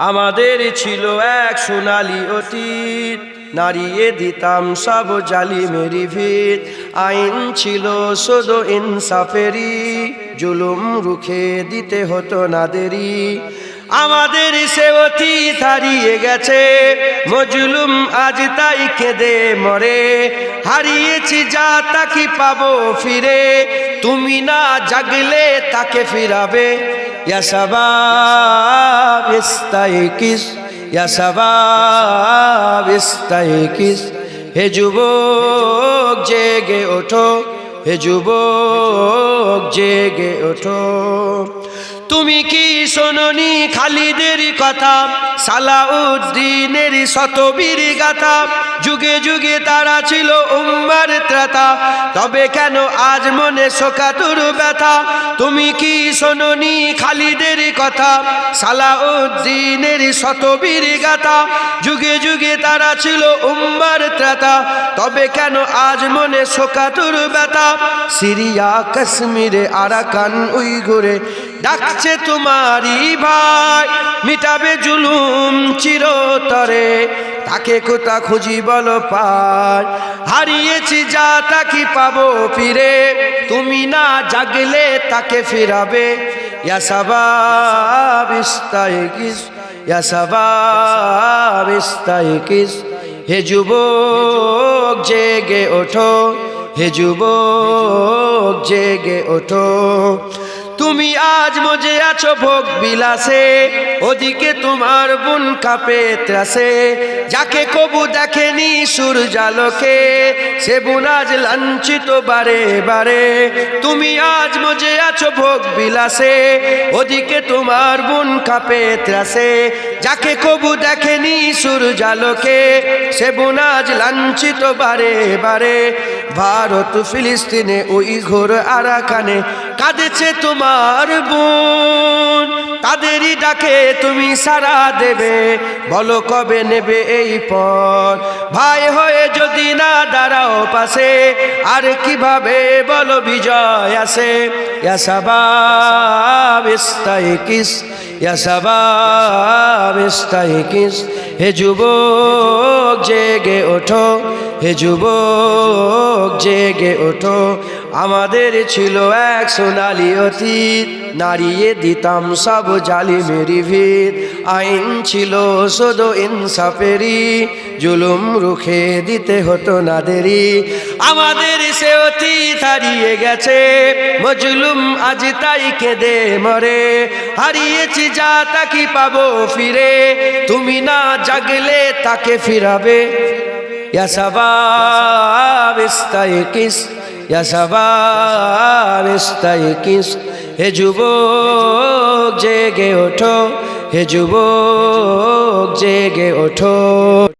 আমাদের ছিল এক সোনালী অতীত, নাড়িয়ে দিতাম সব জালিমেরি ভিত। আইন ছিল শুধু ইনসাফেরি, জুলুম রুখে দিতে হতো না দেরি। আমাদের সে অতীত হারিয়ে গেছে, মজলুম আজ তাই কেঁদে মরে। হারিয়েছি যা তাকে পাবো ফিরে, তুমি না জাগলে তাকে ফিরাবে। ইয়া শাবাব ইস্তাইকিস, ইয়া শাবাব ইস্তাইকিস। হে যুবক জেগে ওঠো, হে যুবক জেগে ওঠো। তুমি কি শোনোনি খালিদের কথা, সালাউদ্দিনের শতবীর গাথা? যুগে যুগে তারা ছিল উম্মার ত্রাতা, তবে কেন আজ মনে শোকাতুর ব্যথা? তুমি কি শোনোনি খালিদের কথা, সালাউদ্দিনের শতবীর গাথা? যুগে যুগে তারা ছিল উম্মার ত্রাতা, তবে কেন আজ মনে শোকাতুর ব্যথা? সিরিয়া কাশ্মীরে আরাকান উইঘুরে ডাকছে তোমারই ভাই, মিটাবে জুলুম চিরতরে, তাকে কোথা খুঁজি বলো পাই? হারিয়েছি যা তাকে পাবো ফিরে, তুমি না জাগলে তাকে ফিরাবে। ইয়া শাবাব ইস্তাইকিস, ইয়া শাবাব ইস্তাইকিস। হে যুবক জেগে ওঠো, হে যুবক জেগে ওঠো। তুমি আজ মজে আছো ভোগ বিলাসে, ওদিকে তোমার বোন কাঁপে ত্রাসে। যাকে কবু দেখেনি সূর্যালোকে, সে বোন আজ লাঞ্ছিত বারে বারে। তুমি আজ মজে আছো ভোগ বিলাসে, ওদিকে তোমার বোন কাঁপে ত্রাসে। যাকে কবু দেখেনি সূর্যালোকে, সে বোন আজ লাঞ্ছিত বারে বারে। ভারত ফিলিস্তিনে উইঘুর আরাকানে কাঁদেছে তোমার বোন, তাদেরই ডাকে তুমি সাড়া দেবে, বলো কবে নেবে এই পথ? ভাই হয়ে যদি না দাঁড়াও পাশে, আর কিভাবে বলো বিজয় আসে? ইয়া শাবাব ইস্তাইকিস, ইয়া শাবাব ইস্তাইকিস। হে যুবক জেগে ওঠো, হে যুবক জেগে ওঠো। আমাদের ছিল এক সোনালী অতীত, নাড়িয়ে দিতাম সব জালিমেরি ভিত। আইন ছিল শুধু ইনসাফেরি, জুলুম রুখে দিতে হতো না দেরি। আমাদের সে অতীত হারিয়ে গেছে, মজলুম আজ তাই কেঁদে মরে। হারিয়েছি যা তাকে পাবো ফিরে, তুমি না জাগলে তাকে ফিরাবে। ইয়া শাবাব ইস্তাইকিস, ইয়া শাবাব ইস্তাইকিস। হে যুবক জেগে ওঠো, হে যুবক জেগে ওঠো।